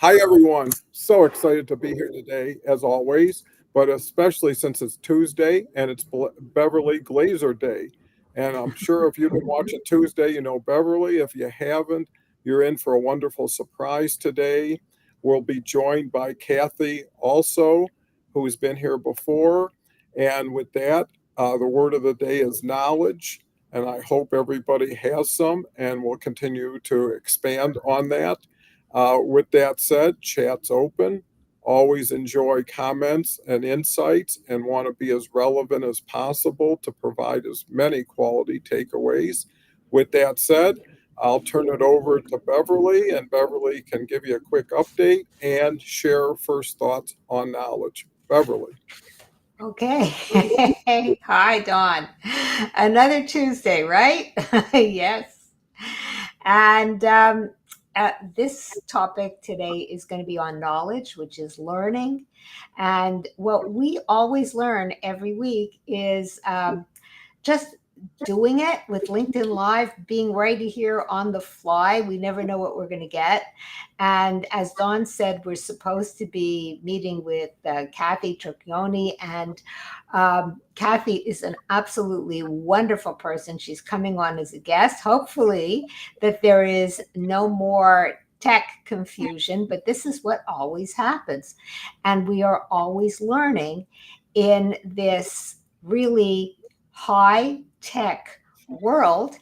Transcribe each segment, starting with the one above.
Hi, everyone. So excited to be here today, as always, but especially since it's Tuesday and it's Beverly Glazer Day. And I'm sure if you've been watching Tuesday, you know Beverly. If you haven't, you're in for a wonderful surprise today. We'll be joined by Kathy also, who's been here before. And with that, the word of the day is knowledge. And I hope everybody has some, and we'll continue to expand on that. With that said, chat's open. Always enjoy comments and insights and want to be as relevant as possible to provide as many quality takeaways. With that said, I'll turn it over to Beverly, and Beverly can give you a quick update and share first thoughts on knowledge. Beverly. Okay. Hi, Dawn. Another Tuesday, right? Yes. And this topic today is going to be on knowledge, which is learning. And what we always learn every week is just doing it with LinkedIn Live, being right here on the fly. We never know what we're going to get. And as Dawn said, we're supposed to be meeting with Kathy Tarochione. And Kathy is an absolutely wonderful person. She's coming on as a guest. Hopefully, that there is no more tech confusion, but this is what always happens. And we are always learning in this really high tech world,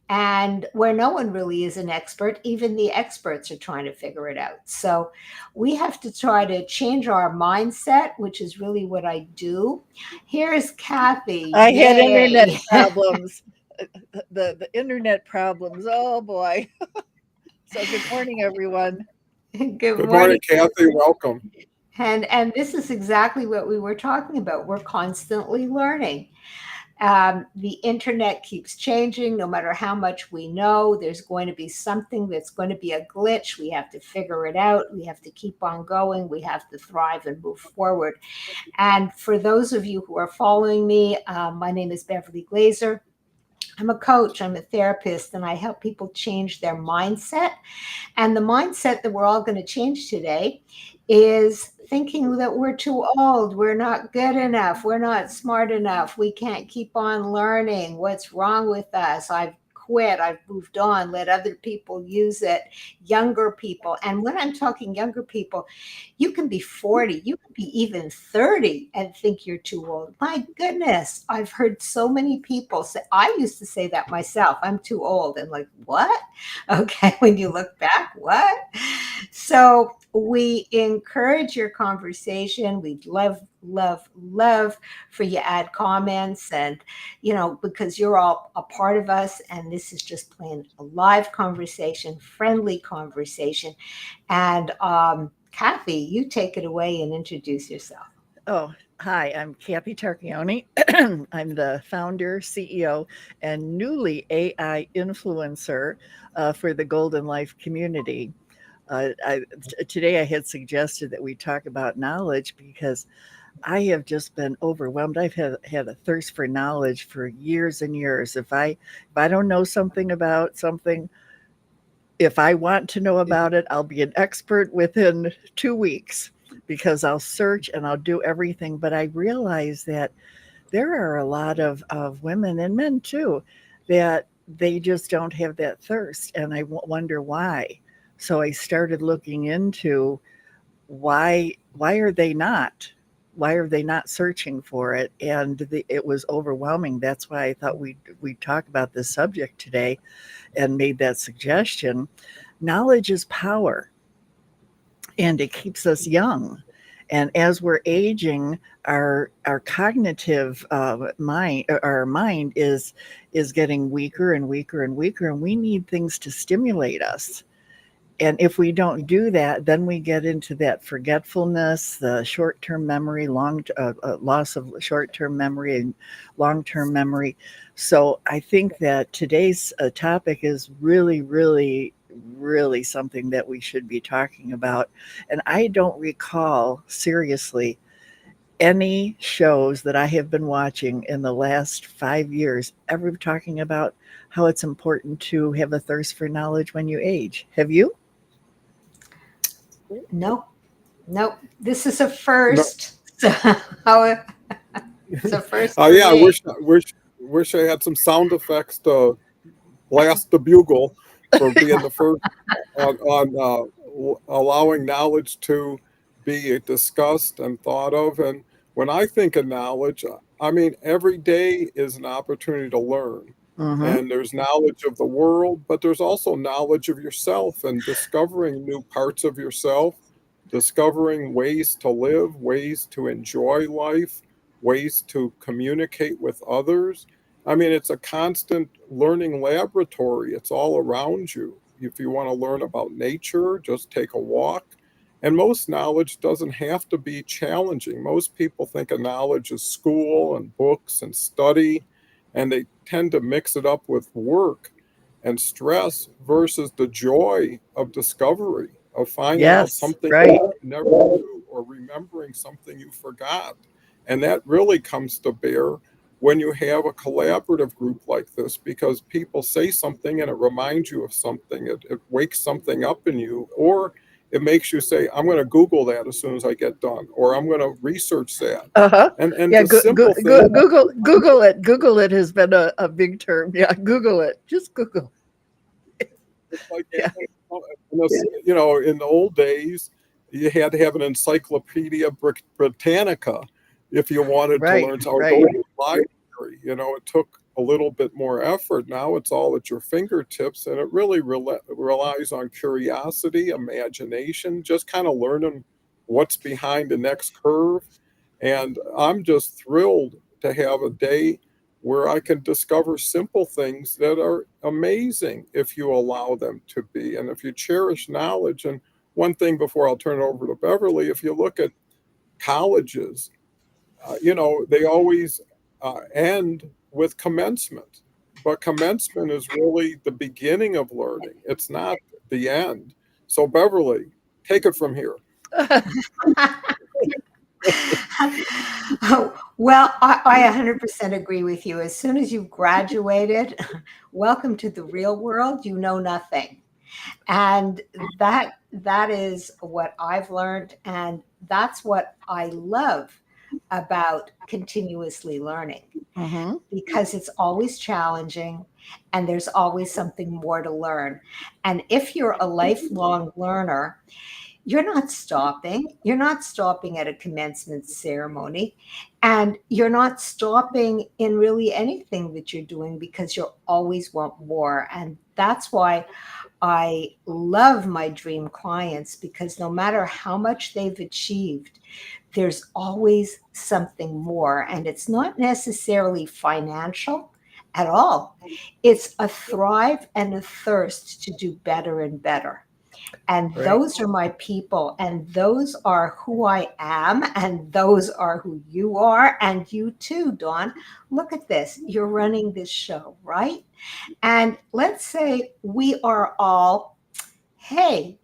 and where no one really is an expert. Even the experts are trying to figure it out. So we have to try to change our mindset, which is really what I do. Here's Kathy. I had internet Yay. problems. The internet problems. Oh boy. So good morning, everyone. Good Good morning. morning, Kathy. Welcome. And this is exactly what we were talking about. We're constantly learning. The internet keeps changing. No matter how much we know, there's going to be something that's going to be a glitch. We have to figure it out. We have to keep on going. We have to thrive and move forward. And for those of you who are following me, my name is Beverly Glazer. I'm a coach, I'm a therapist, and I help people change their mindset. And the mindset that we're all going to change today is thinking that we're too old, we're not good enough, we're not smart enough, we can't keep on learning. What's wrong with us? I've quit, I've moved on, let other people use it. Younger people. And when I'm talking younger people, you can be 40, you can be even 30 and think you're too old. My goodness, I've heard so many people say, I used to say that myself, I'm too old. And like, what? Okay, when you look back, what? So we encourage your conversation. We'd love, love, love for you to add comments, and because you're all a part of us, and this is just plain a live conversation, friendly conversation. And Kathy, you take it away and introduce yourself. Oh, hi, I'm Kathy Tarochione. I'm the founder, CEO, and newly AI influencer for the Golden Life community. Today I had suggested that we talk about knowledge because I have just been overwhelmed. I've had a thirst for knowledge for years and years. If I don't know something about something, if I want to know about it, I'll be an expert within 2 weeks because I'll search and I'll do everything. But I realize that there are a lot of women and men too that they just don't have that thirst. And I wonder why. So I started looking into why are they not? Why are they not searching for it? And it was overwhelming. That's why I thought we'd talk about this subject today and made that suggestion. Knowledge is power, and it keeps us young. And as we're aging, our cognitive mind, our mind is getting weaker and weaker and weaker, and we need things to stimulate us. And if we don't do that, then we get into that forgetfulness, the short-term memory, loss of short-term memory and long-term memory. So I think that today's topic is really, really, really something that we should be talking about. And I don't recall seriously any shows that I have been watching in the last 5 years ever talking about how it's important to have a thirst for knowledge when you age. Have you? Nope. Nope. This is a No. first. So it's a first Oh for yeah, me. wish I had some sound effects to blast the bugle for being the first on allowing knowledge to be discussed and thought of. And when I think of knowledge, I mean, every day is an opportunity to learn. Mm-hmm. And there's knowledge of the world, but there's also knowledge of yourself and discovering new parts of yourself, discovering ways to live, ways to enjoy life, ways to communicate with others. I mean, it's a constant learning laboratory. It's all around you. If you want to learn about nature, just take a walk. And most knowledge doesn't have to be challenging. Most people think of knowledge as school and books and study, and they tend to mix it up with work and stress versus the joy of discovery, of finding out Yes, something right. you never knew or remembering something you forgot. And that really comes to bear when you have a collaborative group like this, because people say something and it reminds you of something, it wakes something up in you, or it makes you say, I'm going to Google that as soon as I get done, or I'm going to research that. Uh-huh. And Yeah, the simple thing, Google it. Google it has been a big term. Yeah, Google it. Just Google. it's like Yeah, having, in the old days, you had to have an Encyclopedia Britannica if you wanted to right, learn, or go right. to the library. It took a little bit more effort. Now it's all at your fingertips, and it really relies on curiosity, imagination, just kind of learning what's behind the next curve. And I'm just thrilled to have a day where I can discover simple things that are amazing if you allow them to be, and if you cherish knowledge. And one thing before I'll turn it over to Beverly, if you look at colleges, they always end with commencement, but commencement is really the beginning of learning. It's not the end. So Beverly, take it from here. Oh, well, I 100% agree with you. As soon as you've graduated, welcome to the real world. You know nothing. And that is what I've learned. And that's what I love about continuously learning, Mm-hmm. because it's always challenging and there's always something more to learn. And if you're a lifelong learner, you're not stopping. You're not stopping at a commencement ceremony, and you're not stopping in really anything that you're doing, because you always want more. And that's why I love my dream clients, because no matter how much they've achieved, there's always something more. And it's not necessarily financial at all, it's a thrive and a thirst to do better and better. And Right. those are my people, and those are who I am, and those are who you are, and you too, Dawn. Look at this. You're running this show, right? And let's say we are all, hey,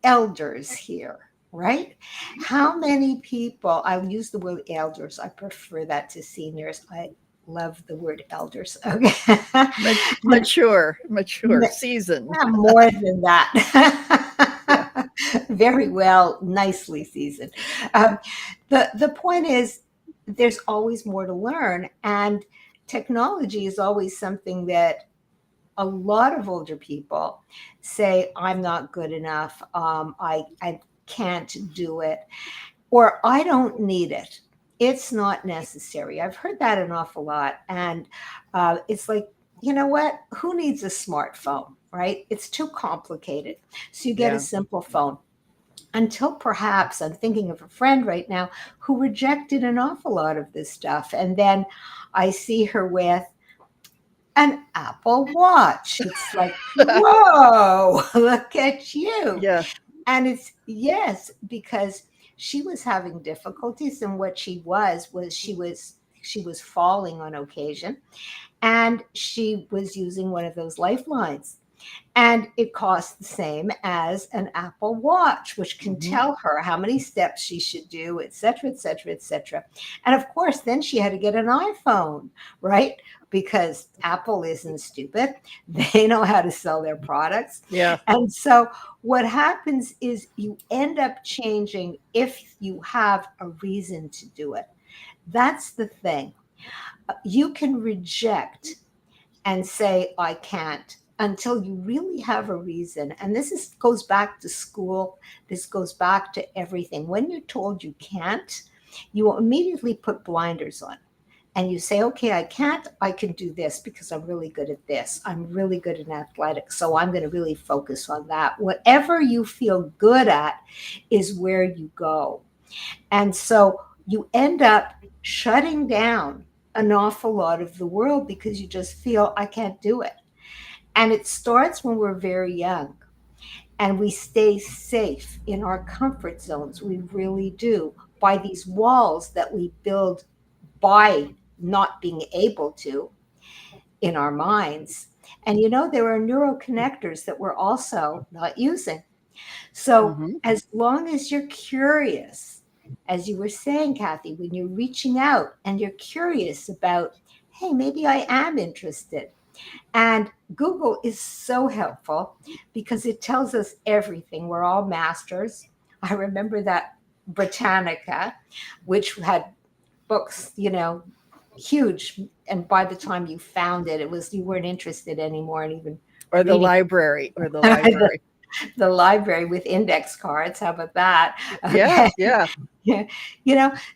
elders here, right? How many people, I'll use the word elders, I prefer that to seniors. I love the word elders. Okay. Mature, seasoned. Yeah, more than Yeah. that. Very well, nicely seasoned. Um, the point is, there's always more to learn, and technology is always something that a lot of older people say, "I'm not good enough. I can't do it," or "I don't need it. It's not necessary." I've heard that an awful lot, and it's like, you know what? Who needs a smartphone, right? It's too complicated. So you get a Yeah. simple phone. Until perhaps I'm thinking of a friend right now who rejected an awful lot of this stuff. And then I see her with an Apple Watch. It's like, whoa, look at you. Yeah. And it's, yes, because she was having difficulties, and what was she was falling on occasion, and she was using one of those lifelines. And it costs the same as an Apple Watch, which can tell her how many steps she should do, et cetera, et cetera, et cetera. And of course, then she had to get an iPhone, right? Because Apple isn't stupid. They know how to sell their products. Yeah. And so what happens is you end up changing if you have a reason to do it. That's the thing. You can reject and say, I can't, until you really have a reason. And goes back to school. This goes back to everything. When you're told you can't, you immediately put blinders on. And you say, okay, I can't, I can do this because I'm really good at this. I'm really good in athletics. So I'm going to really focus on that. Whatever you feel good at is where you go. And so you end up shutting down an awful lot of the world because you just feel, I can't do it. And it starts when we're very young and we stay safe in our comfort zones. We really do, by these walls that we build by not being able to in our minds. And there are neuroconnectors that we're also not using. So as long as you're curious, as you were saying, Kathy, when you're reaching out and you're curious about, hey, maybe I am interested. And Google is so helpful because it tells us everything. We're all masters. I remember that Britannica, which had books, huge. And by the time you found it, you weren't interested anymore. And even or the library. the library with index cards. How about that? Okay. Yeah.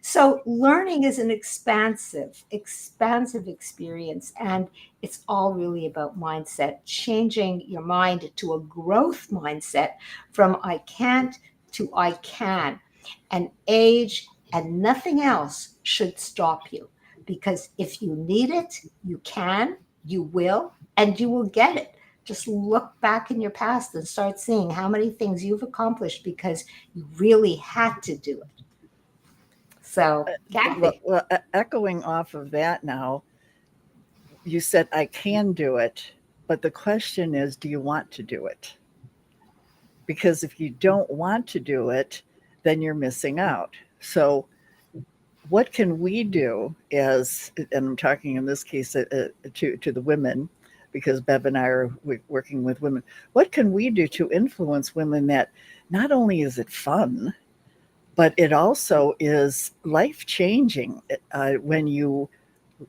So learning is an expansive experience. And it's all really about mindset, changing your mind to a growth mindset from I can't to I can. And age and nothing else should stop you. Because if you need it, you can, you will, and you will get it. Just look back in your past and start seeing how many things you've accomplished because you really had to do it. So, Kathy. Well, echoing off of that now, you said, I can do it, but the question is, do you want to do it? Because if you don't want to do it, then you're missing out. So what can we do and I'm talking in this case to the women, because Bev and I are working with women. What can we do to influence women that not only is it fun, but it also is life-changing when you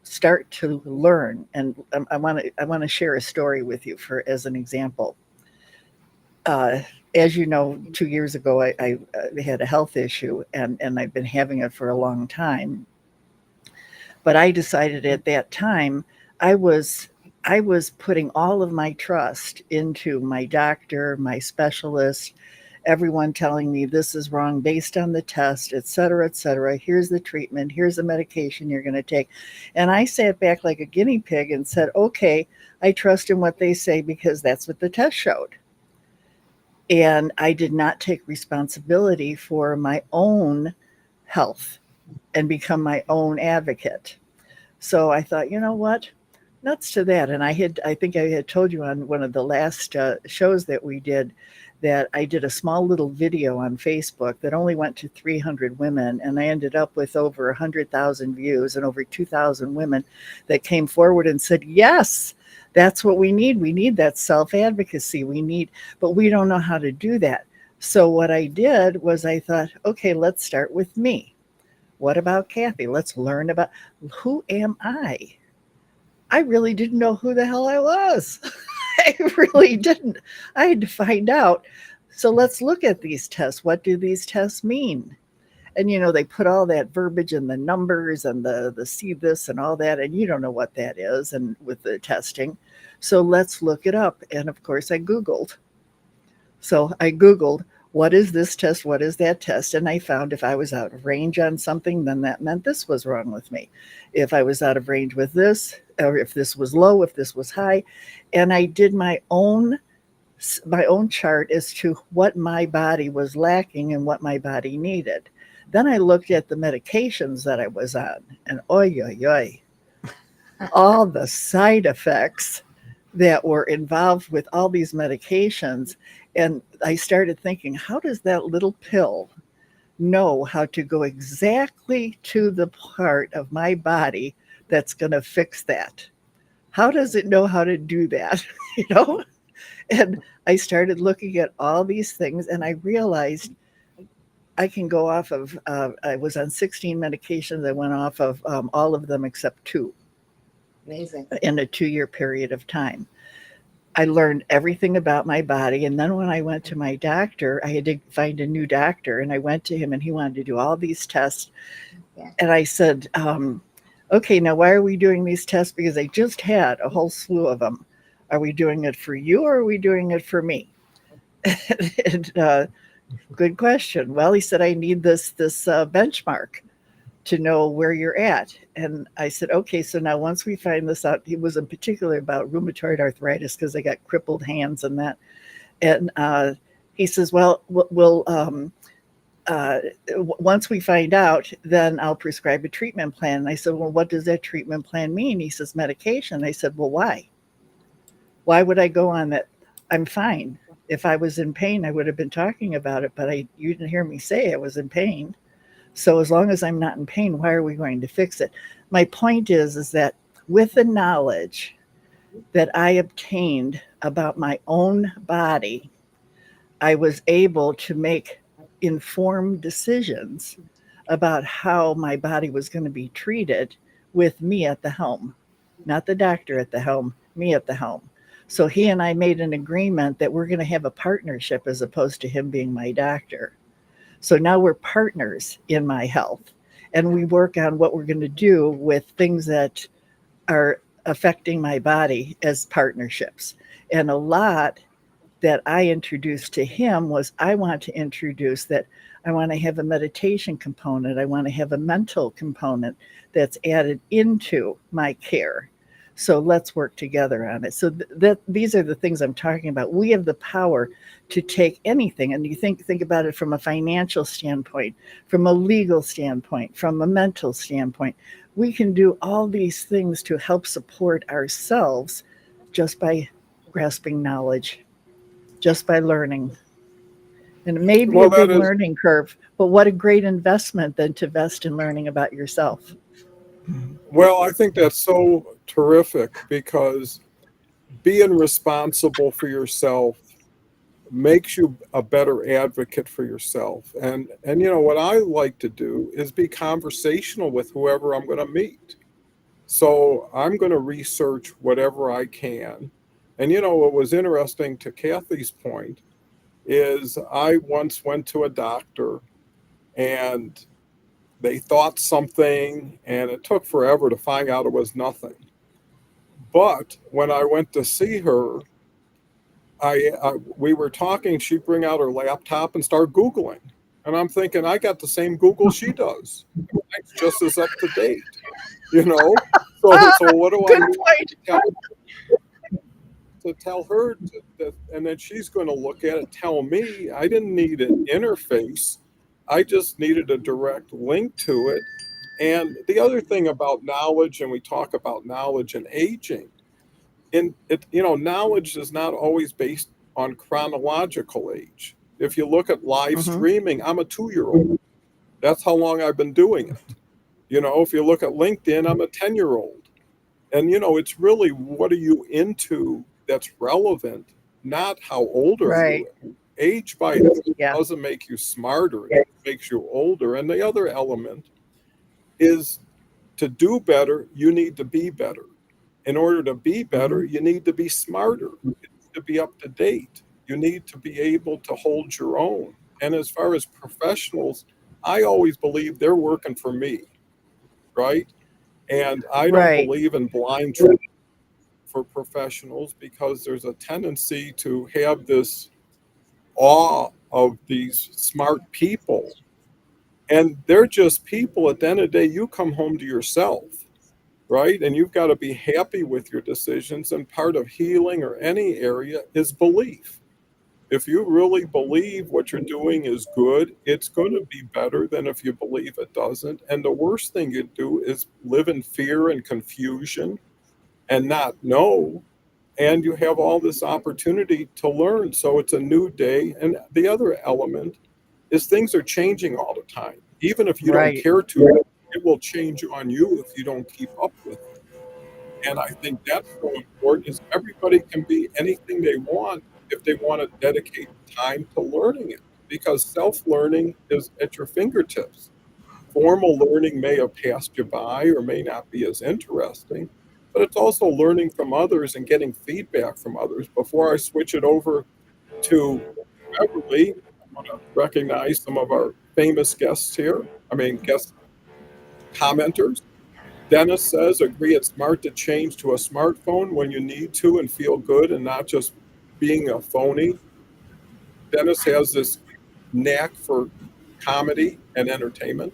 start to learn? And I want to share a story with you as an example. As you know, 2 years ago, I had a health issue, and I've been having it for a long time. But I decided at that time I was putting all of my trust into my doctor, my specialist, everyone telling me this is wrong based on the test, et cetera, et cetera. Here's the treatment. Here's the medication you're going to take. And I sat back like a guinea pig and said, okay, I trust in what they say because that's what the test showed. And I did not take responsibility for my own health and become my own advocate. So I thought, you know what? Nuts to that. And I think I had told you on one of the last shows that we did that I did a small little video on Facebook that only went to 300 women. And I ended up with over 100,000 views and over 2,000 women that came forward and said, yes, that's what we need. We need that self-advocacy. But we don't know how to do that. So what I did was I thought, okay, let's start with me. What about Kathy? Let's learn about who am I? I really didn't know who the hell I was. I really didn't. I had to find out. So let's look at these tests. What do these tests mean? And, they put all that verbiage and the numbers and the see this and all that, and you don't know what that is and with the testing. So let's look it up. And, of course, I Googled. So I Googled, what is this test? What is that test? And I found if I was out of range on something, then that meant this was wrong with me. If I was out of range with this, or if this was low, if this was high. And I did my own chart as to what my body was lacking and what my body needed. Then I looked at the medications that I was on, and all the side effects that were involved with all these medications. And I started thinking, how does that little pill know how to go exactly to the part of my body that's going to fix that? How does it know how to do that? you know? And I started looking at all these things and I realized I can go off of, I was on 16 medications. I went off of all of them except two Amazing. in a 2 year period of time. I learned everything about my body. And then when I went to my doctor, I had to find a new doctor. And I went to him and he wanted to do all these tests. Yeah. And I said, okay, now why are we doing these tests? Because I just had a whole slew of them. Are we doing it for you or are we doing it for me? and good question. Well, he said, I need this benchmark to know where you're at. And I said, okay, so now once we find this out, he was in particular about rheumatoid arthritis because I got crippled hands and that. And he says, well, once we find out, then I'll prescribe a treatment plan. And I said, well, what does that treatment plan mean? He says, medication. I said, well, why? Why would I go on that? I'm fine. If I was in pain, I would have been talking about it, but you didn't hear me say I was in pain. So as long as I'm not in pain, why are we going to fix it? My point is that with the knowledge that I obtained about my own body, I was able to make informed decisions about how my body was going to be treated with me at the helm, not the doctor at the helm, me at the helm. So he and I made an agreement that we're going to have a partnership as opposed to him being my doctor. So now we're partners in my health and we work on what we're going to do with things that are affecting my body as partnerships. And a lot that I introduced to him was I want to introduce that I want to have a meditation component. I want to have a mental component that's added into my care. So let's work together on it. So these are the things I'm talking about. We have the power to take anything, and you think about it from a financial standpoint, from a legal standpoint, from a mental standpoint. We can do all these things to help support ourselves just by grasping knowledge, just by learning. And it may be Well, a big that is, learning curve, but what a great investment then to invest in learning about yourself. well, I think that's so terrific because being responsible for yourself makes you a better advocate for yourself. And you know what I like to do is be conversational with whoever I'm going to meet. So I'm going to research whatever I can. And you know what was interesting to Kathy's point is I once went to a doctor and they thought something and it took forever to find out it was nothing. But when I went to see her, we were talking. She'd bring out her laptop and start Googling, and I'm thinking I got the same Google she does. It's just as up to date, you know. So what do I Good need point. to tell her and then she's going to look at it, tell me I didn't need an interface. I just needed a direct link to it. And the other thing about knowledge, and we talk about knowledge and aging, in it, you know, knowledge is not always based on chronological age. If you look at live Mm-hmm. streaming, I'm a 2 year old. That's how long I've been doing it. You know, if you look at LinkedIn, I'm a 10-year old. And, you know, it's really what are you into that's relevant, not how old are Right. you. Age by itself Yeah. doesn't make you smarter, it makes you older. And the other element is to do better, you need to be better. In order to be better, you need to be smarter, you need to be up to date, you need to be able to hold your own. And as far as professionals, I always believe they're working for me, right? And I don't Right. believe in blind trust for professionals because there's a tendency to have this awe of these smart people. And they're just people. At the end of the day, you come home to yourself, right? And you've got to be happy with your decisions. And part of healing or any area is belief. If you really believe what you're doing is good, it's going to be better than if you believe it doesn't. And the worst thing you do is live in fear and confusion and not know. and you have all this opportunity to learn. So it's a new day. And the other element is things are changing all the time. Even if you don't Right. care to, it will change on you if you don't keep up with it. And I think that's so important is everybody can be anything they want if they want to dedicate time to learning it, because self-learning is at your fingertips. Formal learning may have passed you by or may not be as interesting, but it's also learning from others and getting feedback from others. Before I switch it over to Beverly, I want to recognize some of our famous guests here. I mean, guest commenters. Dennis says, agree it's smart to change to a smartphone when you need to and feel good and not just being a phony. Dennis has this knack for comedy and entertainment.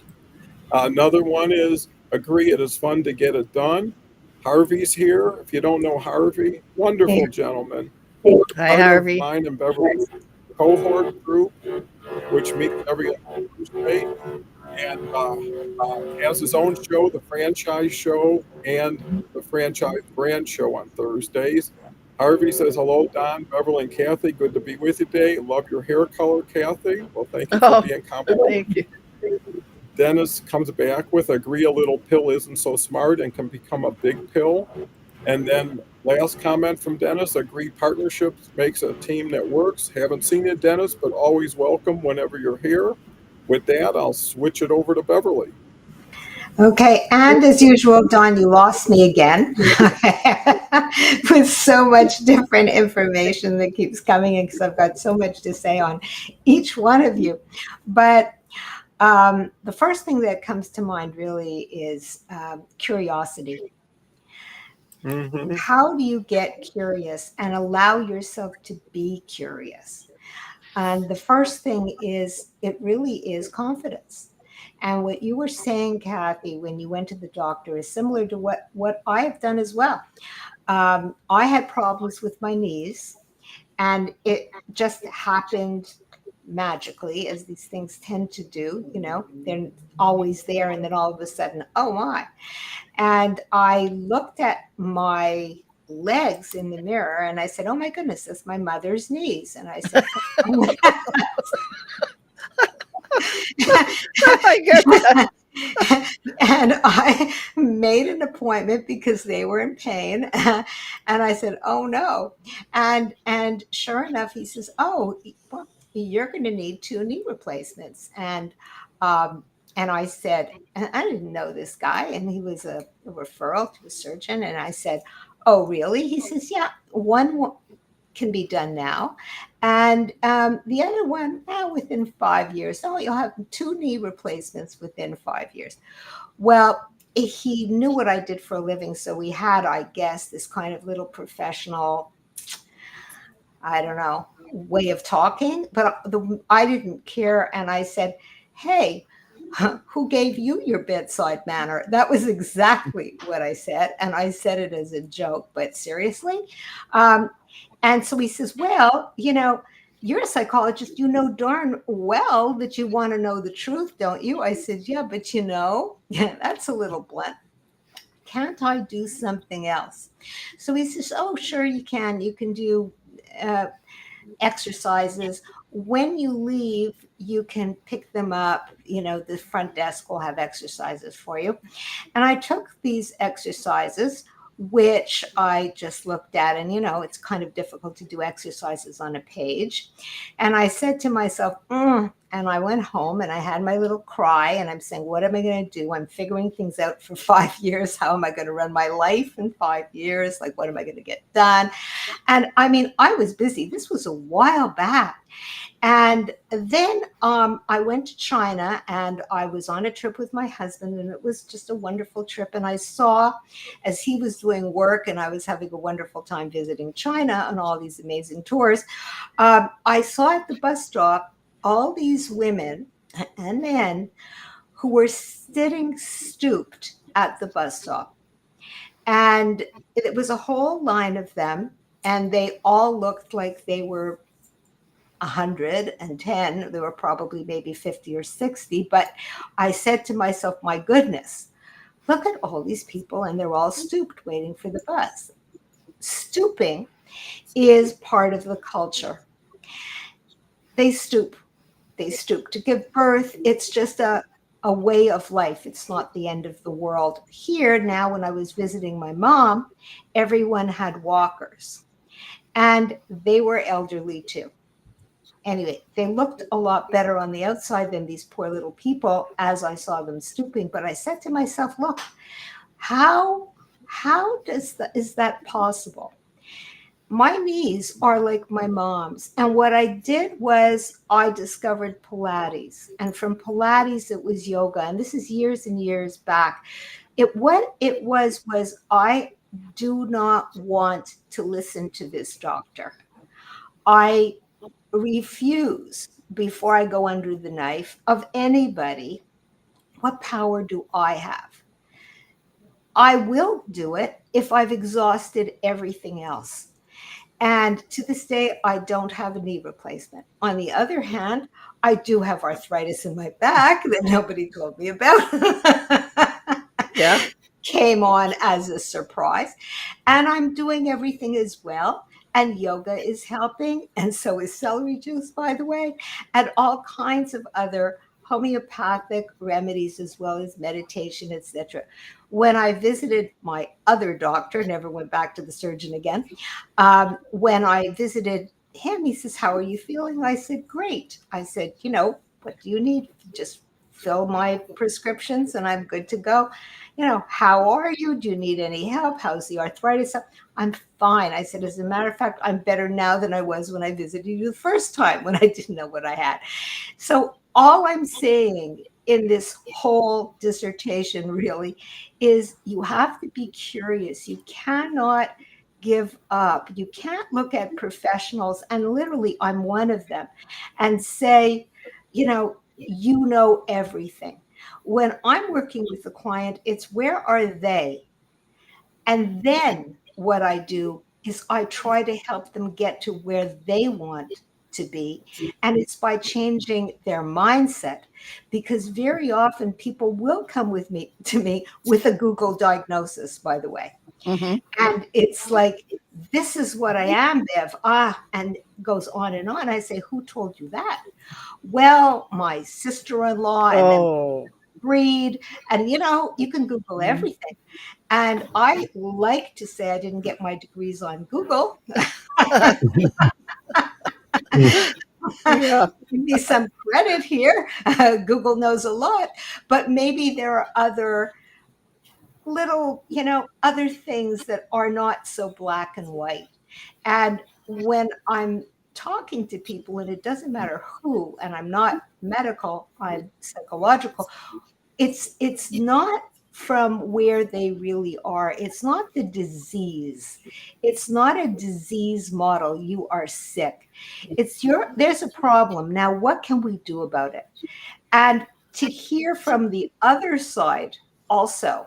Another one is agree it is fun to get it done. Harvey's here. If you don't know Harvey, wonderful gentleman. Hi, Part of Harvey. mine and Beverly's cohort group, which meets every other Thursday, and has his own show, the Franchise Show, and the Franchise Brand Show on Thursdays. Harvey says, hello, Don, Beverly, and Kathy. Good to be with you today. Love your hair color, Kathy. Well, thank you for Oh, being complimentary. thank you. Dennis comes back with, agree a little pill isn't so smart and can become a big pill. And then last comment from Dennis, agree partnerships makes a team that works. Haven't seen you, Dennis, but always welcome whenever you're here. With that, I'll switch it over to Beverly. Okay, and as usual, Don, you lost me again with so much different information that keeps coming in because I've got so much to say on each one of you. But the first thing that comes to mind really is curiosity. Mm-hmm. How do you get curious and allow yourself to be curious? And the first thing is, it really is confidence. And what you were saying, Kathy, when you went to the doctor is similar to what I have done as well. I had problems with my knees, and it just happened magically, as these things tend to do. You know, they're always there, and then all of a sudden, oh my. And I looked at my legs in the mirror and I said, oh my goodness, that's my mother's knees. And I said, oh My goodness. and I made an appointment because they were in pain. And I said, oh no. And sure enough, he says, oh, well, you're going to need 2 knee replacements. And I said, and I didn't know this guy, and he was a referral to a surgeon. And I said, oh, really? He says, yeah, one can be done now. And the other one, within 5 years. Oh, you'll have 2 knee replacements within 5 years. Well, he knew what I did for a living. So we had, I guess, this kind of little professional, I don't know, way of talking. But I didn't care. And I said, hey, who gave you your bedside manner? That was exactly what I said. And I said it as a joke, but seriously. And so he says, well, you know, you're a psychologist. You know darn well that you want to know the truth, don't you? I said, yeah, but you know, yeah, that's a little blunt. Can't I do something else? So he says, oh, sure you can. You can do exercises. When you leave, you can pick them up. You know, the front desk will have exercises for you. And I took these exercises, which I just looked at, and you know, it's kind of difficult to do exercises on a page. And I said to myself, and I went home and I had my little cry, and I'm saying, what am I going to do? I'm figuring things out for 5 years. How am I going to run my life in 5 years? Like, what am I going to get done? And I mean, I was busy. This was a while back. And then I went to China, and I was on a trip with my husband, and it was just a wonderful trip. And I saw, as he was doing work and I was having a wonderful time visiting China on all these amazing tours, I saw at the bus stop all these women and men who were sitting stooped at the bus stop. And it was a whole line of them, and they all looked like they were 110. There were probably maybe 50 or 60. But I said to myself, my goodness, look at all these people, and they're all stooped waiting for the bus. stooping is part of the culture. They stoop. They stoop to give birth. It's just a way of life. It's not the end of the world. Here now, when I was visiting my mom, everyone had walkers and they were elderly too. Anyway, they looked a lot better on the outside than these poor little people as I saw them stooping. But I said to myself, look, how is that possible? My knees are like my mom's. And what I did was I discovered Pilates. And from Pilates, it was yoga. And this is years and years back. What it was I do not want to listen to this doctor. I refuse before I go under the knife of anybody. What power do I have? I will do it if I've exhausted everything else. And to this day, I don't have a knee replacement. On the other hand, I do have arthritis in my back that nobody told me about. Yeah. Came on as a surprise. And I'm doing everything as well. And yoga is helping. And so is celery juice, by the way, and all kinds of other homeopathic remedies, as well as meditation, etc. When I visited my other doctor, never went back to the surgeon again. When I visited him, he says, "How are you feeling?" I said, "Great." I said, "What do you need? Just fill my prescriptions and I'm good to go. How are you? Do you need any help? How's the arthritis?" "I'm fine." I said, "As a matter of fact, I'm better now than I was when I visited you the first time when I didn't know what I had." So all I'm saying in this whole dissertation really is you have to be curious. You cannot give up. You can't look at professionals, and literally I'm one of them, and say, you know everything. When I'm working with a client, it's where are they? And then what I do is I try to help them get to where they want to be. And it's by changing their mindset, because very often people will come to me with a Google diagnosis, by the way. Mm-hmm. And it's like, "This is what I am, Bev." And goes on and on. I say, "Who told you that?" "Well, my sister-in-law," and then Oh, breed. And you can Google everything. And I like to say I didn't get my degrees on Google. yeah. Give me some credit here. Google knows a lot, but maybe there are other little, other things that are not so black and white. And when I'm talking to people, and it doesn't matter who, and I'm not medical, I'm psychological, it's not from where they really are. It's not the disease. It's not a disease model. You are sick. There's a problem. Now, what can we do about it? And to hear from the other side also,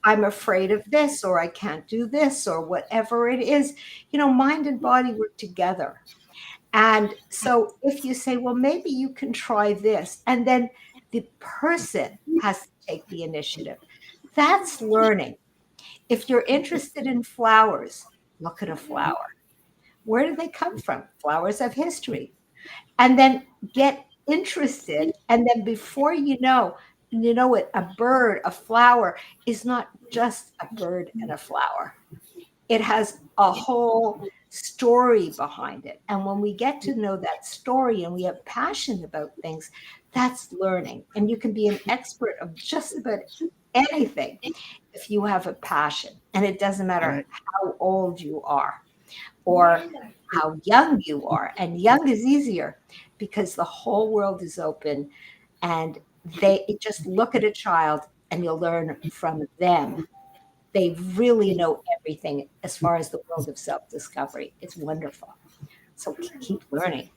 "I'm afraid of this," or "I can't do this," or whatever it is, mind and body work together. And so if you say, "Well, maybe you can try this," and then the person has to take the initiative, that's learning. If you're interested in flowers, look at a flower. Where do they come from? Flowers have history. And then get interested. And then before you know it, a bird, a flower is not just a bird and a flower. It has a whole story behind it. And when we get to know that story and we have passion about things, that's learning. And you can be an expert of just about anything if you have a passion. And it doesn't matter Right. how old you are or how young you are. And young is easier because the whole world is open, and they just look at a child and you'll learn from them. They really know everything as far as the world of self-discovery. It's wonderful. So keep learning.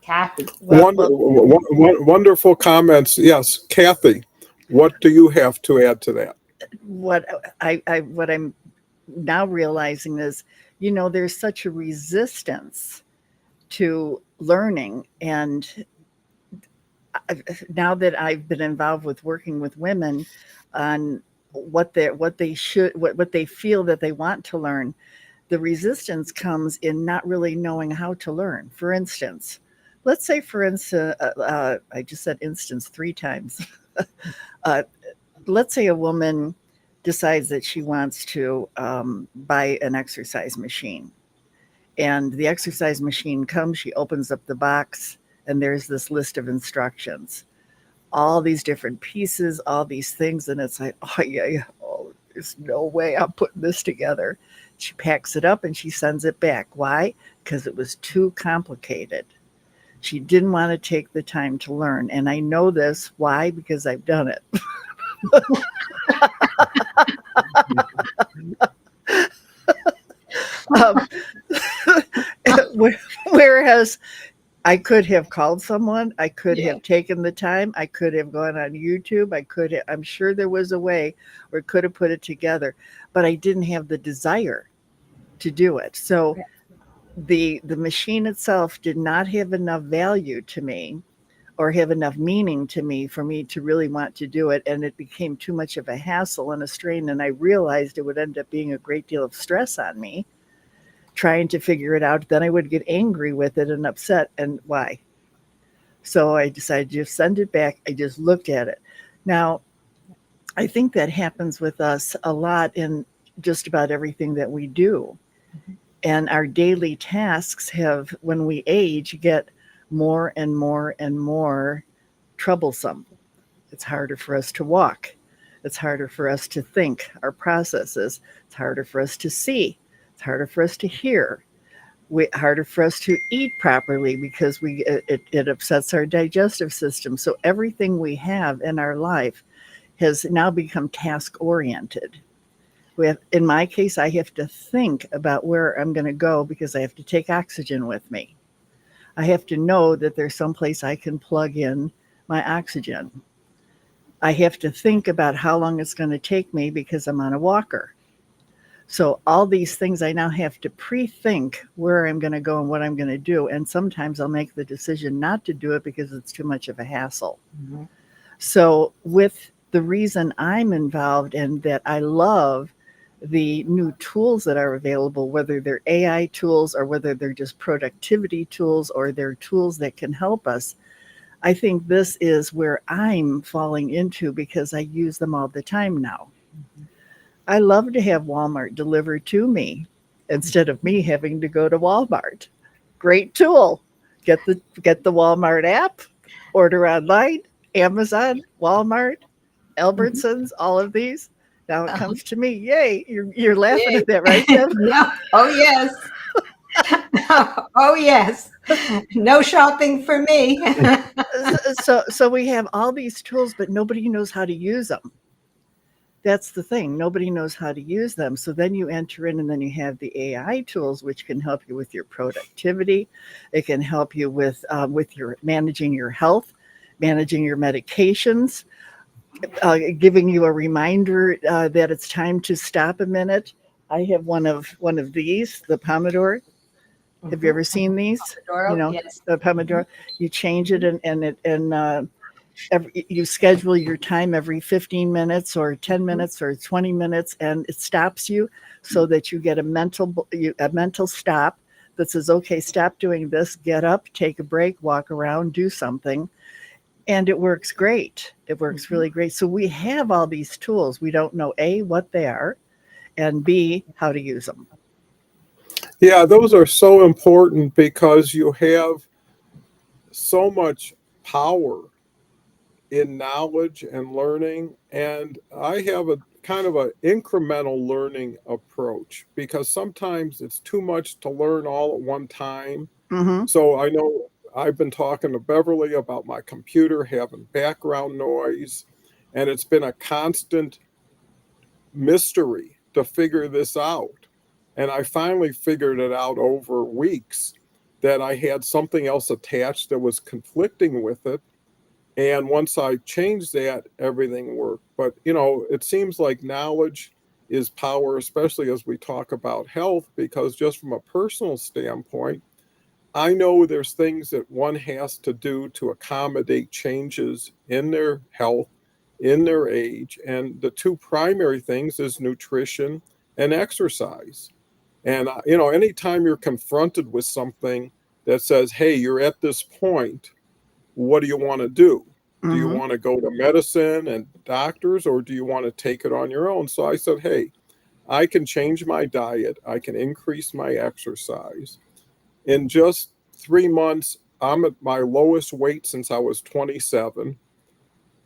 Kathy. Well, Wonderful comments. Yes, Kathy, what do you have to add to that? what I'm now realizing is, there's such a resistance to learning. And now that I've been involved with working with women on what they feel that they want to learn, the resistance comes in not really knowing how to learn. For instance, let's say, for instance, I just said instance 3 times. uh, let's say a woman decides that she wants to buy an exercise machine. And the exercise machine comes, she opens up the box, and there's this list of instructions. All these different pieces, all these things. And it's like, oh, yeah, oh, there's no way I'm putting this together. She packs it up and she sends it back. Why? Because it was too complicated. She didn't want to take the time to learn. And I know this. Why? Because I've done it. um, whereas I could have called someone, I could have taken the time, I could have gone on YouTube, I'm sure there was a way where I could have put it together, but I didn't have the desire to do it. So the machine itself did not have enough value to me or have enough meaning to me for me to really want to do it. And it became too much of a hassle and a strain. And I realized it would end up being a great deal of stress on me trying to figure it out. Then I would get angry with it and upset. And why? So I decided to just send it back. I just looked at it. Now, I think that happens with us a lot in just about everything that we do. Mm-hmm. And our daily tasks have, when we age, get more and more and more troublesome. It's harder for us to walk. It's harder for us to think our processes. It's harder for us to see. It's harder for us to hear. Harder for us to eat properly because it upsets our digestive system. So everything we have in our life has now become task-oriented. In my case, I have to think about where I'm going to go because I have to take oxygen with me. I have to know that there's someplace I can plug in my oxygen. I have to think about how long it's going to take me because I'm on a walker. So all these things I now have to pre-think where I'm going to go and what I'm going to do. And sometimes I'll make the decision not to do it because it's too much of a hassle. Mm-hmm. So with the reason I'm involved and that I love the new tools that are available, whether they're AI tools or whether they're just productivity tools or they're tools that can help us, I think this is where I'm falling into because I use them all the time now. Mm-hmm. I love to have Walmart deliver to me instead of me having to go to Walmart. Great tool. Get the Walmart app, order online, Amazon, Walmart, Albertsons, all of these. Now it comes to me. Yay. You're laughing at that, right, Deb? No. Oh, yes. Oh, yes. No shopping for me. So we have all these tools, but nobody knows how to use them. That's the thing. Nobody knows how to use them. So then you enter in and then you have the AI tools, which can help you with your productivity. It can help you with your managing your health, managing your medications, giving you a reminder that it's time to stop a minute. I have one of these, the Pomodoro. Mm-hmm. Have you ever seen these? Pomodoro, yes. The Pomodoro. You change it you schedule your time every 15 minutes or 10 minutes or 20 minutes, and it stops you so that you get a mental stop that says, okay, stop doing this, get up, take a break, walk around, do something. And it works great. It works really great. So we have all these tools. We don't know A, what they are, and B, how to use them. Yeah, those are so important because you have so much power in knowledge and learning. And I have a kind of an incremental learning approach because sometimes it's too much to learn all at one time. Mm-hmm. So I know I've been talking to Beverly about my computer having background noise, and it's been a constant mystery to figure this out. And I finally figured it out over weeks that I had something else attached that was conflicting with it. And once I changed that, everything worked. But, it seems like knowledge is power, especially as we talk about health, because just from a personal standpoint, I know there's things that one has to do to accommodate changes in their health, in their age. And the two primary things is nutrition and exercise. And, anytime you're confronted with something that says, hey, you're at this point, what do you want to do? Do you Mm-hmm. want to go to medicine and doctors, or do you want to take it on your own? So I said, hey, I can change my diet. I can increase my exercise. In just 3 months, I'm at my lowest weight since I was 27.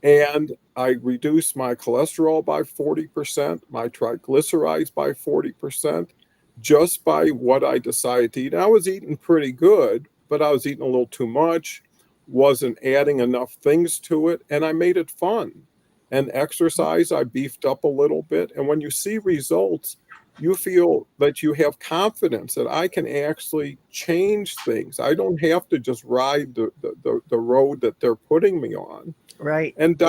And I reduced my cholesterol by 40%, my triglycerides by 40%, just by what I decided to eat. I was eating pretty good, but I was eating a little too much, wasn't adding enough things to it, and I made it fun. And exercise, I beefed up a little bit. And when you see results, you feel that you have confidence that I can actually change things. I don't have to just ride the road that they're putting me on. Right. And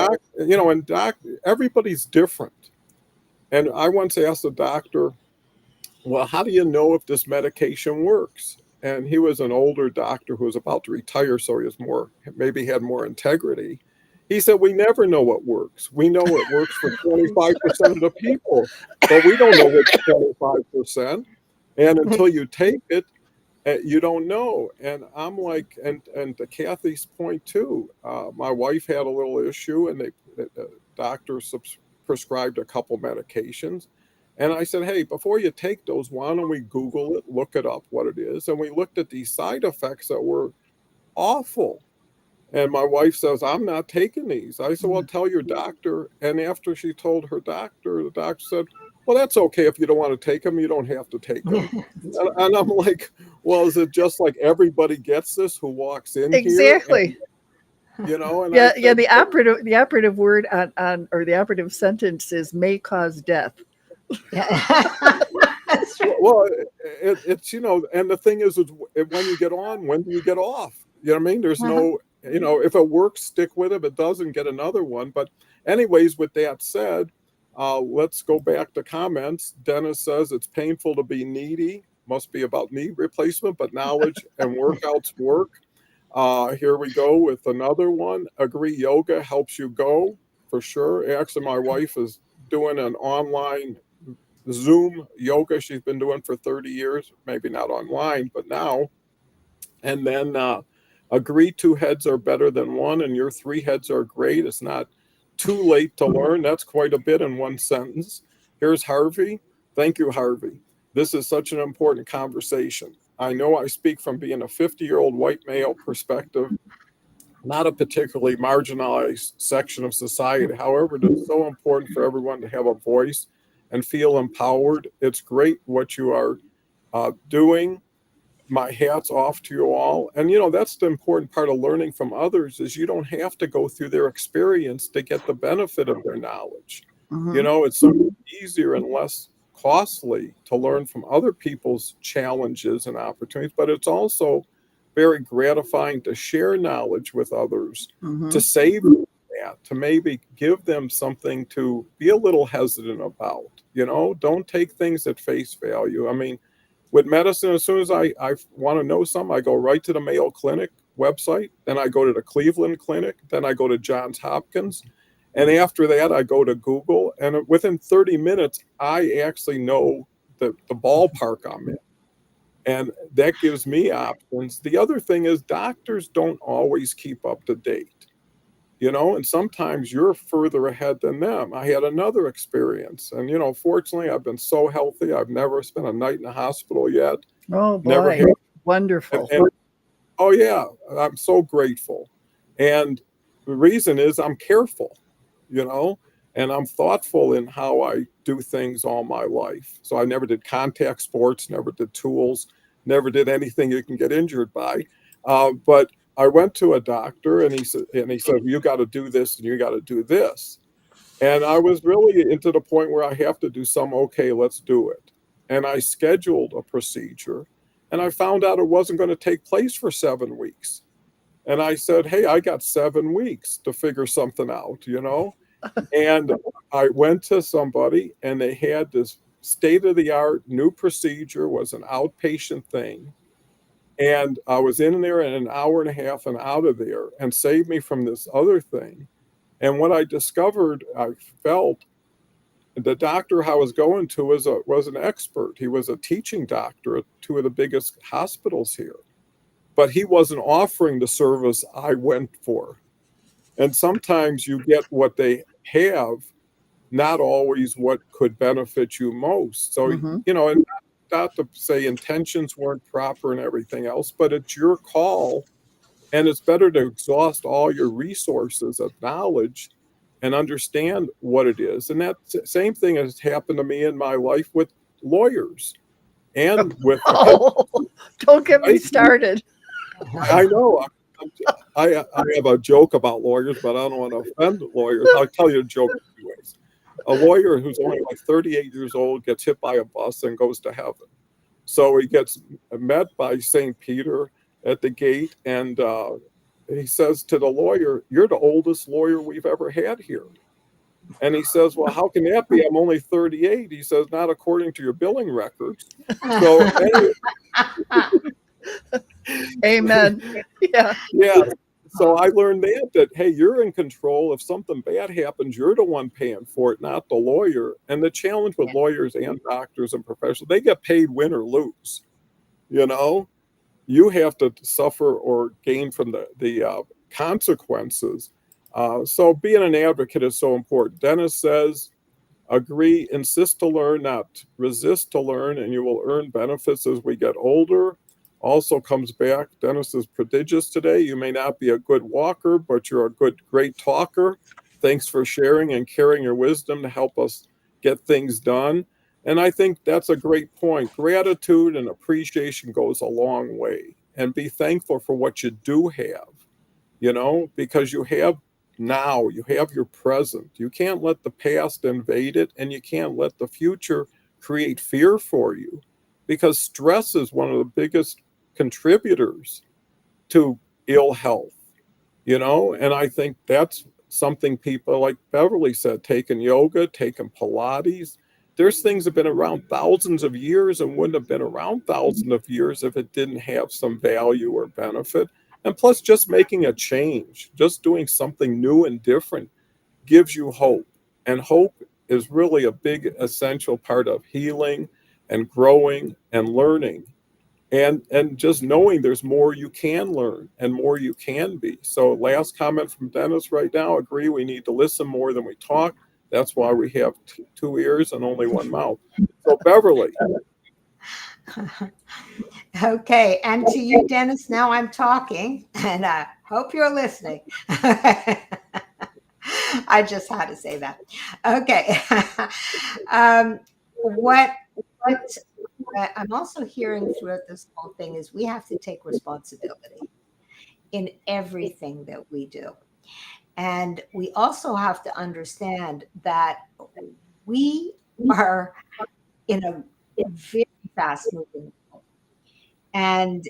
everybody's different. And I once asked the doctor, well, how do you know if this medication works? And he was an older doctor who was about to retire, so he was maybe had more integrity. He said, we never know what works. We know it works for 25% of the people, but we don't know which 25%. And until you take it, you don't know. And I'm like, and to Kathy's point too, my wife had a little issue, and the doctor prescribed a couple medications. And I said, hey, before you take those, why don't we Google it, look it up what it is? And we looked at these side effects that were awful. And my wife says, I'm not taking these. I said, well, tell your doctor. And after she told her doctor, the doctor said, well, that's okay. If you don't want to take them, you don't have to take them. And I'm like, well, is it just like everybody gets this who walks in here? Exactly. And, and I Yeah, yeah. said, The operative word on or the operative sentence is may cause death. That's right. well, it's, and the thing is when you get on, when do you get off? You know what I mean? There's Uh-huh. no, if it works, stick with it. If it doesn't, get another one. But anyways, with that said, let's go back to comments. Dennis says it's painful to be needy. Must be about knee replacement, but knowledge and workouts work. Here we go with another one. Agree, yoga helps you go for sure. Actually, my wife is doing an online Zoom yoga she's been doing for 30 years, maybe not online, but now. And then agree, two heads are better than one, and your three heads are great. It's not too late to learn. That's quite a bit in one sentence. Here's Harvey. Thank you, Harvey. This is such an important conversation. I know I speak from being a 50-year-old white male perspective, not a particularly marginalized section of society. However, it is so important for everyone to have a voice and feel empowered. It's great what you are doing. My hat's off to you all. And that's the important part of learning from others, is you don't have to go through their experience to get the benefit of their knowledge. Mm-hmm. It's so much easier and less costly to learn from other people's challenges and opportunities, but it's also very gratifying to share knowledge with others, Mm-hmm. to save that, to maybe give them something to be a little hesitant about. Don't take things at face value. I mean, with medicine, as soon as I want to know something, I go right to the Mayo Clinic website, then I go to the Cleveland Clinic, then I go to Johns Hopkins, and after that I go to Google, and within 30 minutes I actually know the ballpark I'm in, and that gives me options. The other thing is doctors don't always keep up to date, and sometimes you're further ahead than them. I had another experience, and fortunately I've been so healthy, I've never spent a night in the hospital yet. Oh Never boy, had. wonderful. And oh yeah, I'm so grateful. And the reason is I'm careful, you know, and I'm thoughtful in how I do things all my life. So I never did contact sports, never did tools, never did anything you can get injured by. But I went to a doctor, and he said, you got to do this and you got to do this. And I was really into the point where I have to do some, okay, let's do it. And I scheduled a procedure, and I found out it wasn't going to take place for 7 weeks. And I said, hey, I got 7 weeks to figure something out, you know? And I went to somebody, and they had this state of the art new procedure, was an outpatient thing. And I was in there in an hour and a half and out of there, and saved me from this other thing. And what I discovered, I felt the doctor I was going to was an expert. He was a teaching doctor at two of the biggest hospitals here, but he wasn't offering the service I went for. And sometimes you get what they have, not always what could benefit you most. So, Mm-hmm. and not to say intentions weren't proper and everything else, but it's your call. And it's better to exhaust all your resources of knowledge and understand what it is. And that same thing has happened to me in my life with lawyers and with Oh, don't get me I, started. I know I have a joke about lawyers, but I don't want to offend lawyers. I'll tell you a joke anyways. A lawyer who's only like 38 years old gets hit by a bus and goes to heaven. So he gets met by St. Peter at the gate, and he says to the lawyer, "You're the oldest lawyer we've ever had here." And he says, "Well, how can that be? I'm only 38." He says, "Not according to your billing records." So anyway, Amen. Yeah. yeah. So I learned that hey, you're in control. If something bad happens, you're the one paying for it, not the lawyer. And the challenge with lawyers and doctors and professionals, they get paid win or lose. You know, you have to suffer or gain from the consequences. So being an advocate is so important. Dennis says, agree, insist to learn, not resist to learn, and you will earn benefits as we get older. Also comes back, Dennis is prodigious today. You may not be a good walker, but you're a great talker. Thanks for sharing and carrying your wisdom to help us get things done. And I think that's a great point. Gratitude and appreciation goes a long way. And be thankful for what you do have, because you have now, you have your present. You can't let the past invade it, and you can't let the future create fear for you, because stress is one of the biggest contributors to ill health, and I think that's something people like Beverly said, taking yoga, taking Pilates. There's things that have been around thousands of years and wouldn't have been around thousands of years if it didn't have some value or benefit. And plus, just making a change, just doing something new and different gives you hope. And hope is really a big essential part of healing and growing and learning, and just knowing there's more you can learn and more you can be. So last comment from Dennis right now, agree, we need to listen more than we talk. That's why we have two ears and only one mouth. So Beverly. Okay, and to you, Dennis, now I'm talking, and I hope you're listening. I just had to say that. Okay. um, what I'm also hearing throughout this whole thing is we have to take responsibility in everything that we do. And we also have to understand that we are in a very fast moving world. And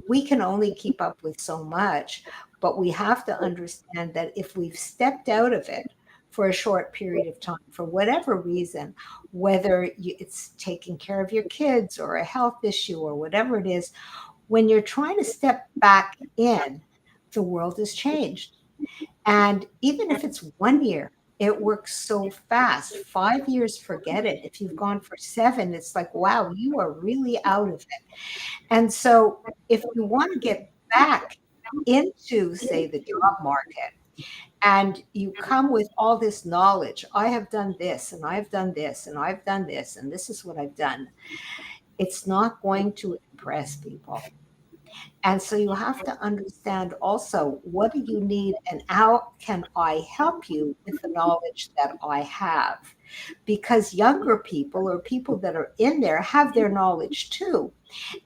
we can only keep up with so much, but we have to understand that if we've stepped out of it for a short period of time, for whatever reason, whether it's taking care of your kids or a health issue or whatever it is, when you're trying to step back in, the world has changed. And even if it's 1 year, it works so fast. 5 years, forget it. If you've gone for 7, it's like, wow, you are really out of it. And so if you want to get back into, say, the job market, and you come with all this knowledge, I have done this, and I've done this, and I've done this, and this is what I've done, it's not going to impress people. And so you have to understand also, what do you need and how can I help you with the knowledge that I have? Because younger people or people that are in there have their knowledge too.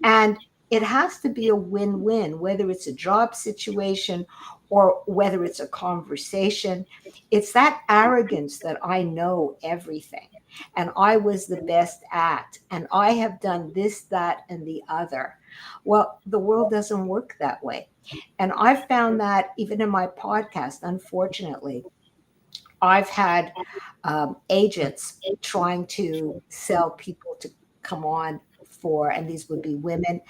And it has to be a win-win, whether it's a job situation or whether it's a conversation. It's that arrogance that I know everything and I was the best at, and I have done this, that, and the other. Well, the world doesn't work that way. And I've found that even in my podcast, unfortunately, I've had agents trying to sell people to come on for, and these would be women.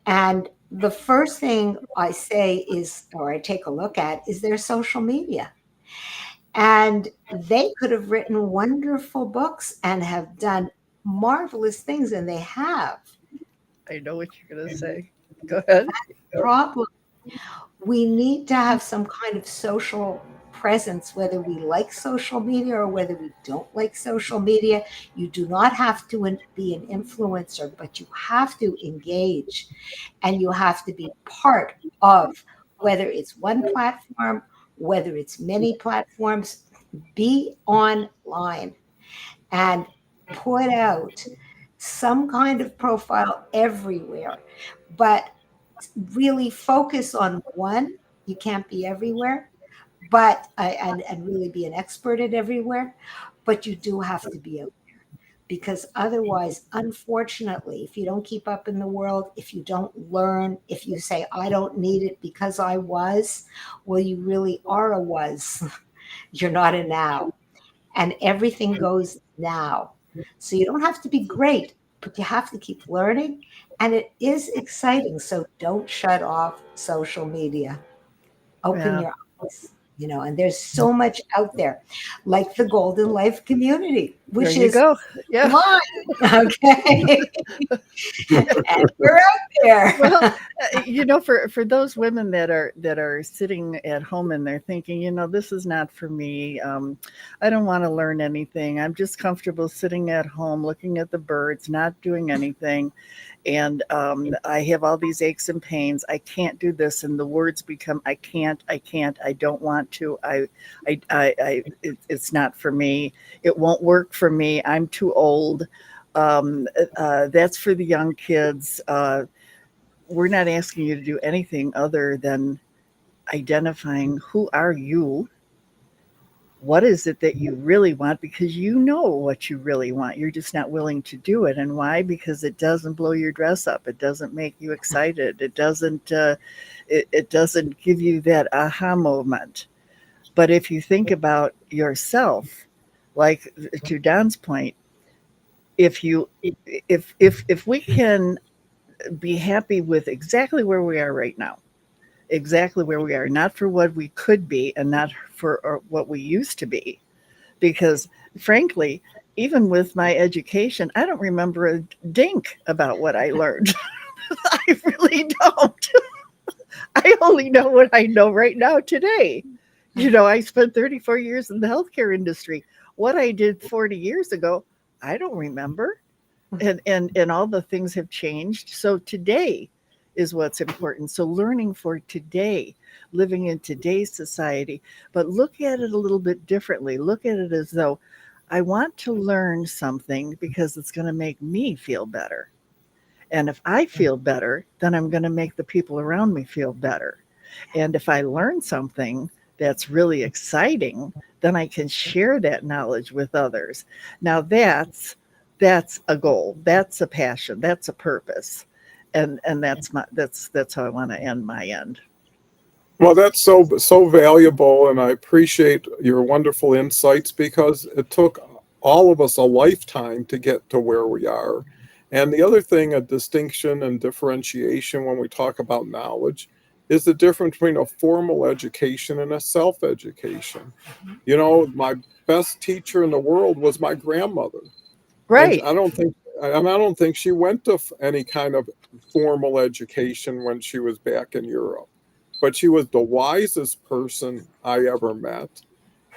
And the first thing I say is, or I take a look at, is their social media. And they could have written wonderful books and have done marvelous things, and they have. I know what you're going to say. Go ahead. Problem. We need to have some kind of social presence, whether we like social media or whether we don't like social media. You do not have to be an influencer, but you have to engage and you have to be part of, whether it's one platform, whether it's many platforms. Be online and put out some kind of profile everywhere, but really focus on one. You can't be everywhere, but and really be an expert at everywhere, but you do have to be out, because otherwise, unfortunately, if you don't keep up in the world, if you don't learn, if you say I don't need it because I was, well, you really are a was. You're not a now, and everything goes now. So you don't have to be great, but you have to keep learning, and it is exciting. So don't shut off social media. Open Yeah, your eyes, and there's so much out there, like the Golden Life community, there which you is go. Yeah. mine. Okay. And we're out Well, there. for those women that are sitting at home and they're thinking, this is not for me. I don't want to learn anything. I'm just comfortable sitting at home, looking at the birds, not doing anything, and I have all these aches and pains. I can't do this, and the words become, I can't, I can't, I don't want to. It's not for me. It won't work for me. I'm too old. That's for the young kids. We're not asking you to do anything other than identifying who are you, what is it that you really want, because you know what you really want. You're just not willing to do it. And why? Because it doesn't blow your dress up. It doesn't make you excited. It doesn't give you that aha moment. But if you think about yourself, like to Don's point, if you if we can be happy with exactly where we are right now, exactly where we are, not for what we could be and not for what we used to be. Because frankly, even with my education, I don't remember a dink about what I learned. I really don't. I only know what I know right now today. I spent 34 years in the healthcare industry. What I did 40 years ago, I don't remember. And all the things have changed. So today is what's important. So learning for today, living in today's society, but look at it a little bit differently. Look at it as though I want to learn something because it's going to make me feel better. And if I feel better, then I'm going to make the people around me feel better. And if I learn something that's really exciting, then I can share that knowledge with others. Now that's a goal, that's a passion, that's a purpose. And that's how I want to end my end. Well, that's so valuable, and I appreciate your wonderful insights because it took all of us a lifetime to get to where we are. And the other thing, a distinction and differentiation when we talk about knowledge, is the difference between a formal education and a self-education. My best teacher in the world was my grandmother, and Right. I don't think she went to any kind of formal education when she was back in Europe, but she was the wisest person I ever met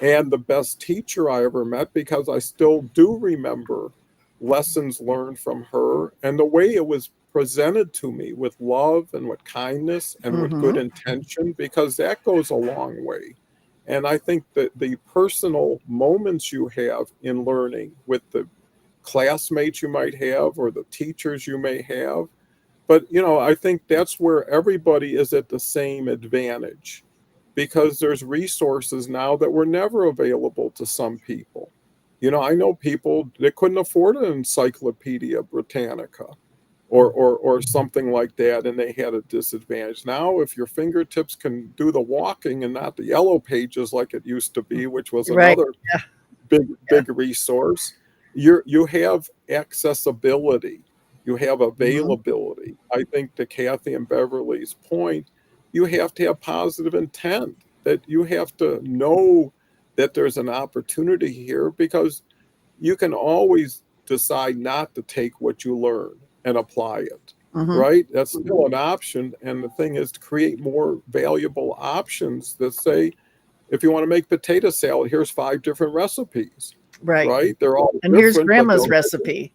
and the best teacher I ever met, because I still do remember lessons learned from her and the way it was presented to me with love and with kindness and with good Mm-hmm. intention, because that goes a long way. And I think that the personal moments you have in learning with the classmates you might have or the teachers you may have, but I think that's where everybody is at the same advantage, because there's resources now that were never available to some people. I know people that couldn't afford an Encyclopedia Britannica or something like that, and they had a disadvantage. Now, if your fingertips can do the walking and not the yellow pages like it used to be, which was Right. another Yeah. Yeah. big resource, you have accessibility, you have Mm-hmm. availability. I think to Kathy and Beverly's point, you have to have positive intent, that you have to know that there's an opportunity here, because you can always decide not to take what you learn and apply it, Mm-hmm. right? That's still an option. And the thing is to create more valuable options that say, if you want to make potato salad, here's 5 different recipes, Right. right? They're all And here's different, but grandma's they're recipe.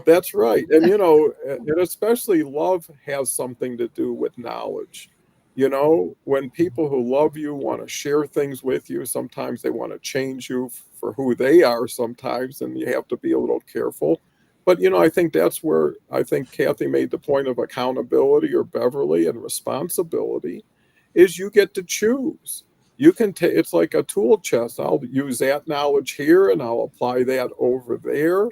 that's right. And, you know, and especially love has something to do with knowledge. You know, when people who love you want to share things with you, sometimes they want to change you for who they are sometimes, and you have to be a little careful. But, you know, I think that's where I think Kathy made the point of accountability, or Beverly, and responsibility is you get to choose. You can take, it's like a tool chest. I'll use that knowledge here and I'll apply that over there,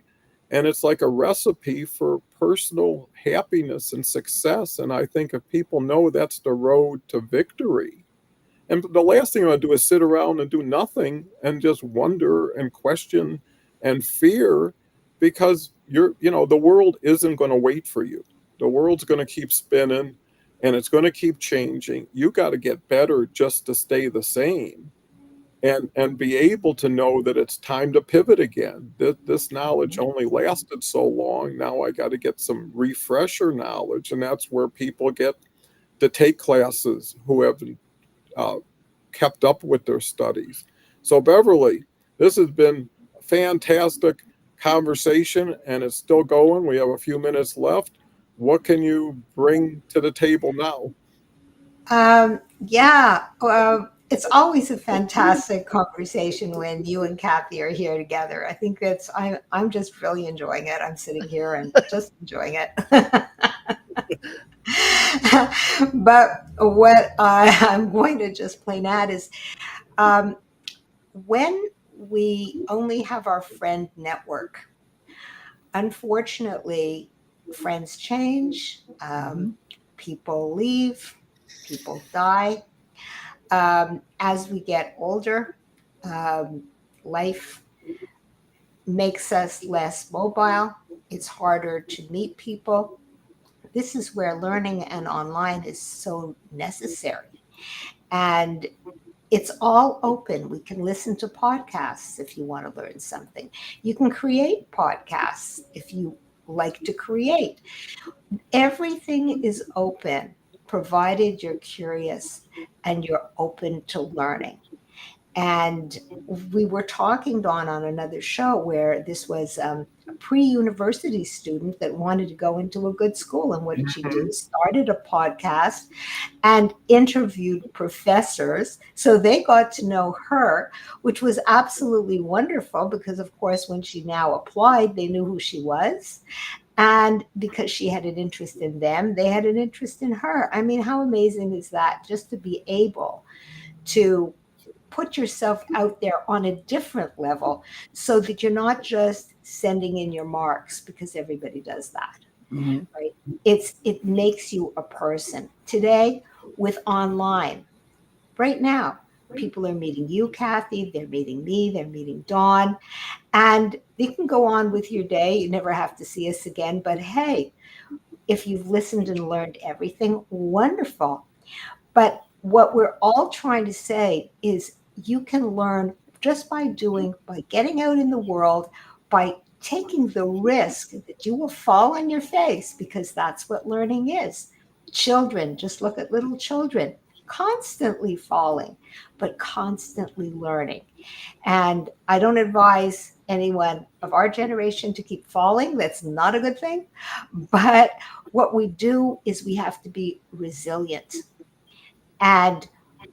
and it's like a recipe for personal happiness and success. And I think if people know that's the road to victory, and the last thing I want to do is sit around and do nothing and just wonder and question and fear, because you know, the world isn't going to wait for you. The world's going to keep spinning and it's going to keep changing. You got to get better just to stay the same, and be able to know that it's time to pivot again. This knowledge only lasted so long. Now I got to get some refresher knowledge, and that's where people get to take classes who have uh, kept up with their studies. So Beverly, this has been a fantastic conversation, and it's still going. We have a few minutes left. What can you bring to the table now? Yeah, it's always a fantastic conversation when you and Kathy are here together. I think I'm just really enjoying it. I'm sitting here and just enjoying it. But what I'm going to just plain add is, um, when we only have our friend network, unfortunately, friends change, people leave, people die. As we get older, um, life makes us less mobile. It's harder to meet people. This is where learning and online is so necessary. And it's all open. We can listen to podcasts if you want to learn something. You can create podcasts if you like to create. Everything is open, provided you're curious and you're open to learning. And we were talking, Dawn, on another show where this was a pre-university student that wanted to go into a good school. And what did she do? Started a podcast and interviewed professors. So they got to know her, which was absolutely wonderful because, of course, when she now applied, they knew who she was. And because she had an interest in them, they had an interest in her. I mean, how amazing is that, just to be able to put yourself out there on a different level so that you're not just sending in your marks because everybody does that. Mm-hmm. Right? It makes you a person. Today, with online, right now, people are meeting you, Kathy, they're meeting me, they're meeting Dawn, and you can go on with your day. You never have to see us again, but hey, if you've listened and learned everything, wonderful. But what we're all trying to say is you can learn just by doing, by getting out in the world, by taking the risk that you will fall on your face, because that's what learning is. Children, just look at little children, constantly falling, but constantly learning. And I don't advise anyone of our generation to keep falling. That's not a good thing. But what we do is we have to be resilient. And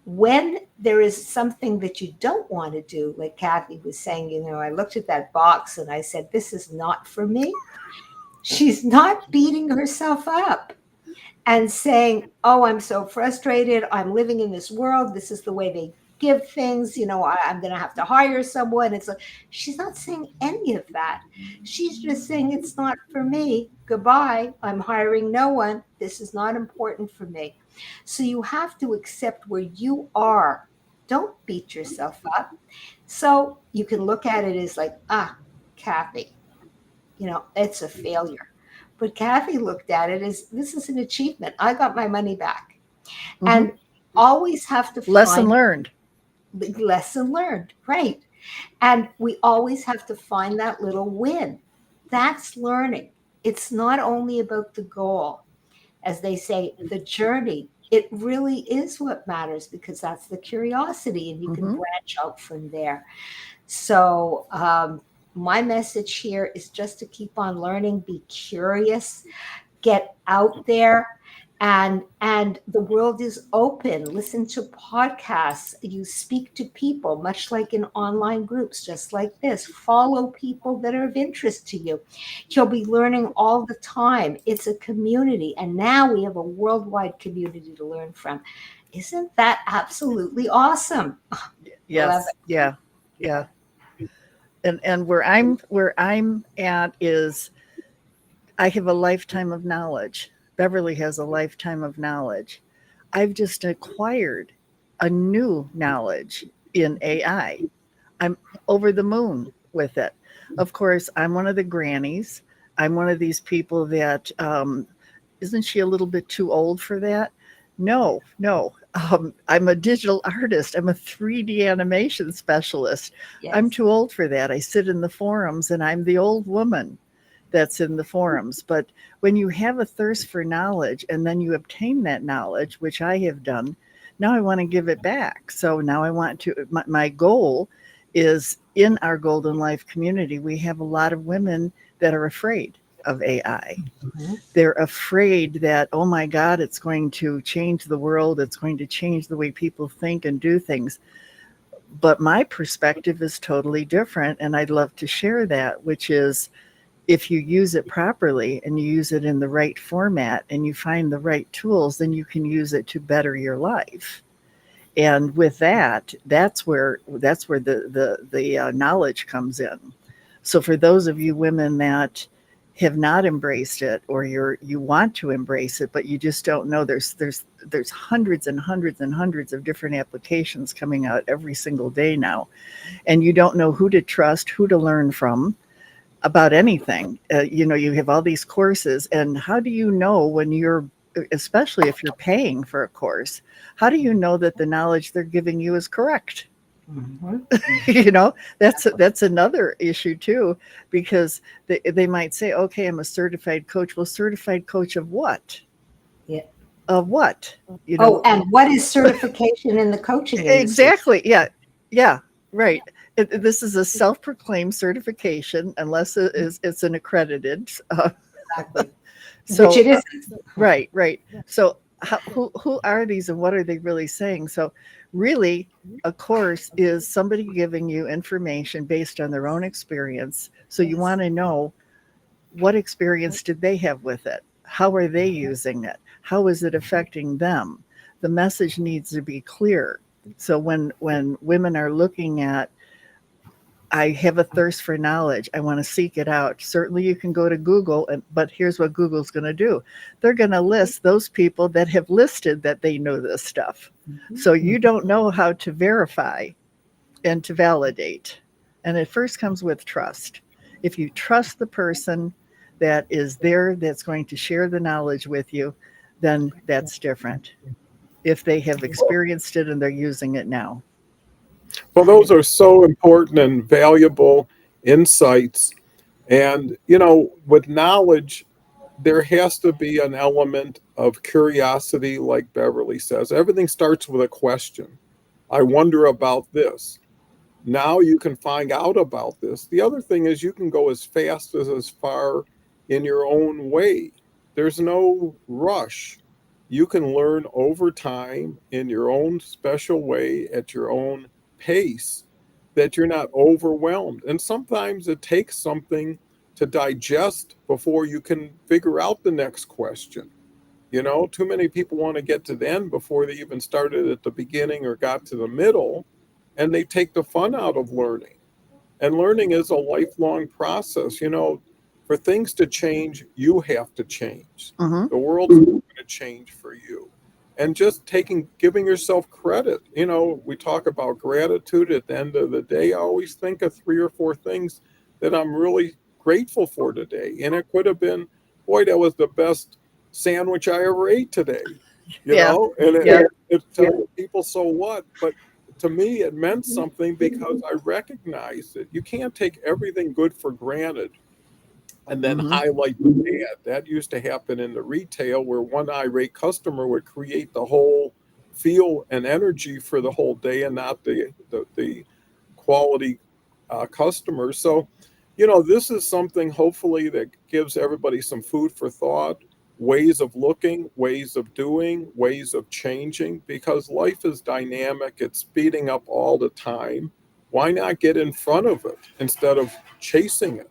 when there is something that you don't want to do, like Kathy was saying, you know, I looked at that box and I said, this is not for me. She's not beating herself up and saying, oh, I'm so frustrated. I'm living in this world. This is the way they give things. You know, I'm going to have to hire someone. It's like, she's not saying any of that. She's just saying, it's not for me. Goodbye. I'm hiring no one. This is not important for me. So you have to accept where you are. Don't beat yourself up. So you can look at it as like, Kathy, you know, it's a failure. But Kathy looked at it as, this is an achievement. I got my money back. Mm-hmm. And always have to Lesson find learned. lesson learned, right? And we always have to find that little win. That's learning. It's not only about the goal, as they say, the journey. It really is what matters, because that's the curiosity, and you can Mhm. branch out from there. So, my message here is just to keep on learning, be curious, get out there, and the world is open. Listen to podcasts, you speak to people, much like in online groups just like this. Follow people that are of interest to you. You'll be learning all the time. It's a community, and now we have a worldwide community to learn from. Isn't that absolutely awesome? Love Yes. Yeah. Yeah. And where I'm at is I have a lifetime of knowledge. Beverly has a lifetime of knowledge. I've just acquired a new knowledge in AI. I'm over the moon with it. Of course, I'm one of the grannies. I'm one of these people that isn't she a little bit too old for that? No, no. I'm a digital artist. I'm a 3D animation specialist. it. I'm Yes. too old for that. I sit in the forums and I'm the old woman that's in the forums. But when you have a thirst for knowledge and then you obtain that knowledge, which I have done, now I want to give it back. So now I want to, my goal is in our Golden Life community, we have a lot of women that are afraid of AI. Mhm. They're afraid that, oh my God, it's going to change the world. It's going to change the way people think and do things. But my perspective is totally different. And I'd love to share that, which is if you use it properly and you use it in the right format and you find the right tools, then you can use it to better your life. And with that, that's where the knowledge comes in. So for those of you women that have not embraced it, or you want to embrace it but you just don't know, there's hundreds and hundreds and hundreds of different applications coming out every single day now, and you don't know who to trust, who to learn from about anything. You have all these courses, and how do you know when you're, especially if you're paying for a course, how do you know that the knowledge they're giving you is correct? Mhm. That's another issue too, because they might say, okay, I'm a certified coach. Well, certified coach of what? Yeah. Of what? You Oh, know, and what is certification in the coaching industry? exactly. Yeah. Yeah. Right. This is a self-proclaimed certification, unless it's an accredited. Exactly. Which So it isn't. right, right. So who are these and what are they really saying? So really, a course is somebody giving you information based on their own experience. So you Yes. want to know, what experience did they have with it? How are they using it? How is it affecting them? The message needs to be clear. So when women are looking at, I have a thirst for knowledge, I want to seek it out. Certainly you can go to Google, but here's what Google's going to do. They're going to list those people that have listed that they know this stuff. So you don't know how to verify and to validate. And it first comes with trust. If you trust the person that is there, that's going to share the knowledge with you, then that's different. If they have experienced it and they're using it now. Well, those are so important and valuable insights. And, with knowledge, there has to be an element of curiosity, like Beverly says. Everything starts with a question. I wonder about this. Now you can find out about this. The other thing is you can go as far in your own way. There's no rush. You can learn over time in your own special way at your own pace, that you're not overwhelmed. And sometimes it takes something to digest before you can figure out the next question. Too many people want to get to the end before they even started at the beginning or got to the middle, and they take the fun out of learning. And learning is a lifelong process. For things to change, you have to change. Mm-hmm. The world's not going to change for you. And just giving yourself credit. We talk about gratitude at the end of the day. I always think of 3 or 4 things that I'm really grateful for today. And it could have been, boy, that was the best sandwich I ever ate today. Yeah. And Yeah. it tells people, so what? But to me, it meant something because I recognized it. You can't take everything good for granted and then Mm-hmm. highlight the bad. That used to happen in the retail where one irate customer would create the whole feel and energy for the whole day and not the quality customers. So, this is something hopefully that gives everybody some food for thought, ways of looking, ways of doing, ways of changing, because life is dynamic. It's speeding up all the time. Why not get in front of it instead of chasing it?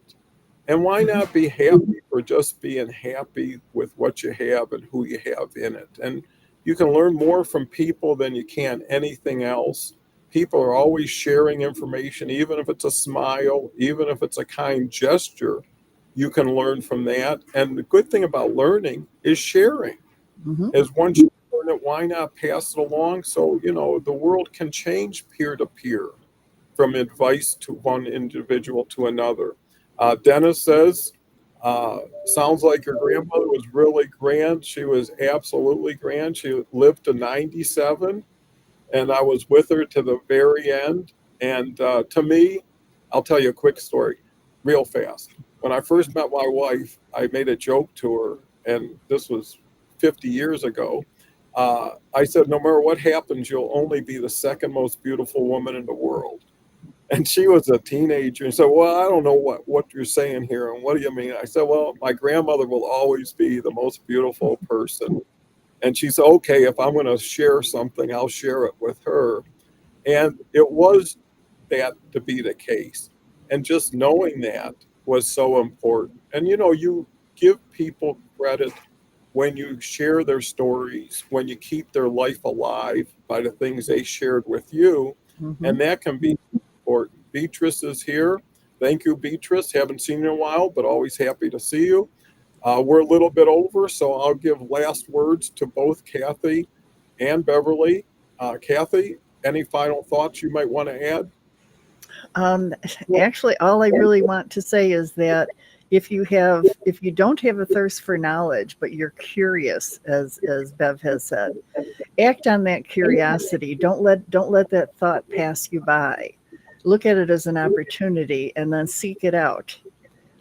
And why Mm-hmm. not be happy for just being happy with what you have and who you have in it? And you can learn more from people than you can anything else. People are always sharing information, even if it's a smile, even if it's a kind gesture, you can learn from that. And the good thing about learning is sharing. Mm-hmm. Is once you learn it, why not pass it along? So, the world can change peer to peer from advice to one individual to another. Dennis says, sounds like your grandmother was really grand. She was absolutely grand. She lived to 97, and I was with her to the very end. And to me, I'll tell you a quick story, real fast. When I first met my wife, I made a joke to her, and this was 50 years ago. I said, no matter what happens, you'll only be the second most beautiful woman in the world. And she was a teenager and said, well, I don't know what you're saying here. And what do you mean? I said, well, my grandmother will always be the most beautiful person. And she said, okay, if I'm going to share something, I'll share it with her. And it was that to be the case. And just knowing that was so important. And, you give people credit when you share their stories, when you keep their life alive by the things they shared with you. Mm-hmm. And that can be important. Beatrice is here. Thank you, Beatrice. Haven't seen you in a while, but always happy to see you. We're a little bit over, so I'll give last words to both Kathy and Beverly. Kathy, any final thoughts you might want to add? Um, Actually, all I really want to say is that if you don't have a thirst for knowledge, but you're curious, as Bev has said, act on that curiosity. Don't let that thought pass you by. Look at it as an opportunity, and then seek it out.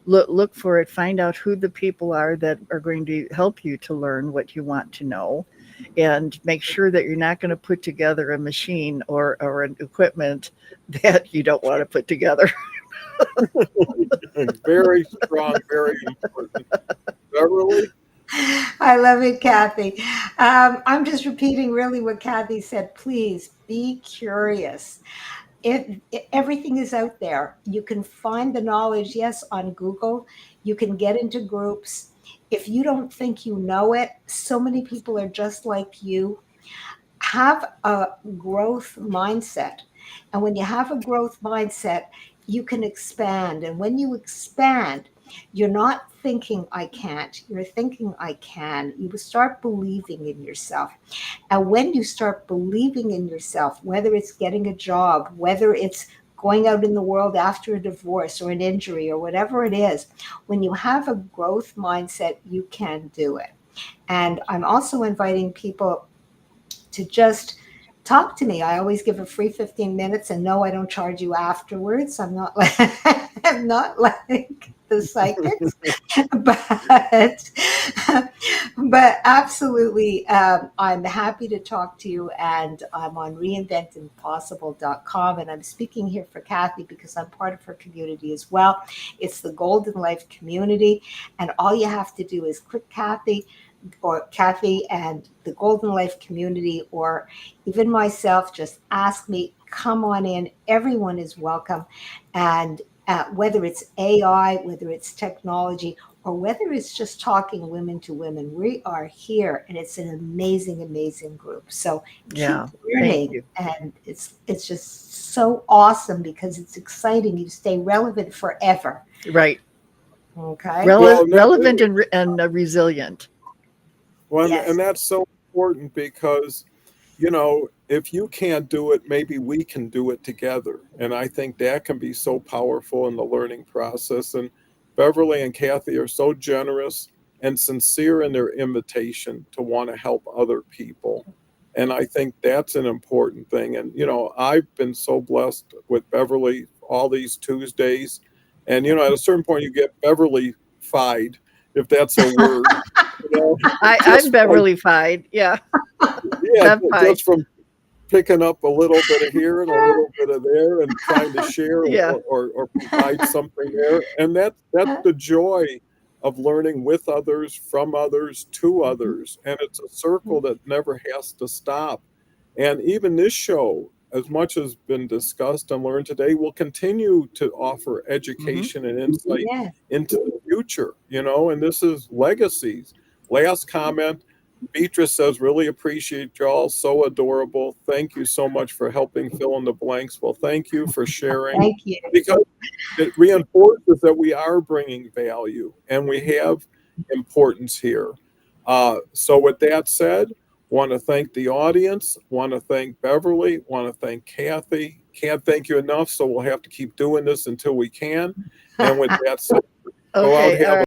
Look for it. Find out who the people are that are going to help you to learn what you want to know, and make sure that you're not going to put together a machine or an equipment that you don't want to put together. Very strong, very important. Beverly? I love it, Kathy. I'm just repeating really what Kathy said. Please be curious. Everything is out there. You can find the knowledge, yes, on Google. You can get into groups. If you don't think you know it, so many people are just like you. Have a growth mindset. And when you have a growth mindset, you can expand. And when you expand, you're not thinking, I can't. You're thinking, I can. You will start believing in yourself. And when you start believing in yourself, whether it's getting a job, whether it's going out in the world after a divorce or an injury or whatever it is, when you have a growth mindset, you can do it. And I'm also inviting people to just talk to me. I always give a free 15 minutes, and no, I don't charge you afterwards. I'm not like I'm not like the psychics, but absolutely, I'm happy to talk to you. And I'm on reinventimpossible.com, and I'm speaking here for Kathy because I'm part of her community as well. It's the Golden Life community, and all you have to do is click Kathy and the Golden Life community, or even myself, just ask me, come on in. Everyone is welcome. And whether it's AI, whether it's technology, or whether it's just talking women to women, we are here, and it's an amazing, amazing group. So keep Yeah, thank learning, you. and it's just so awesome because it's exciting. You stay relevant forever. Right. Okay. Well, no, Relevant and resilient. well, and Yes. that's so important because, if you can't do it, maybe we can do it together. And I think that can be so powerful in the learning process. And Beverly and Kathy are so generous and sincere in their invitation to want to help other people. And I think that's an important thing. And, I've been so blessed with Beverly all these Tuesdays. And, at a certain point, you get Beverly-fied, if that's a word. I'm Just from, Beverly-fied. Yeah, yeah, Bev-fied. just from picking up a little bit of here and a little bit of there and trying to share Yeah. or provide something there. And that's the joy of learning with others, from others, to others. And it's a circle that never has to stop. And even this show, as much as been discussed and learned today, will continue to offer Mhm. education and insight Yes. into the future, and this is legacies. Last comment, Beatrice says, really appreciate y'all. So adorable. Thank you so much for helping fill in the blanks. Well, thank you for sharing, Thank you. because it reinforces that we are bringing value and we have importance here. So with that said, want to thank the audience, want to thank Beverly, want to thank Kathy. Can't thank you enough, so we'll have to keep doing this until we can. And with that said, go out, Okay. All have right.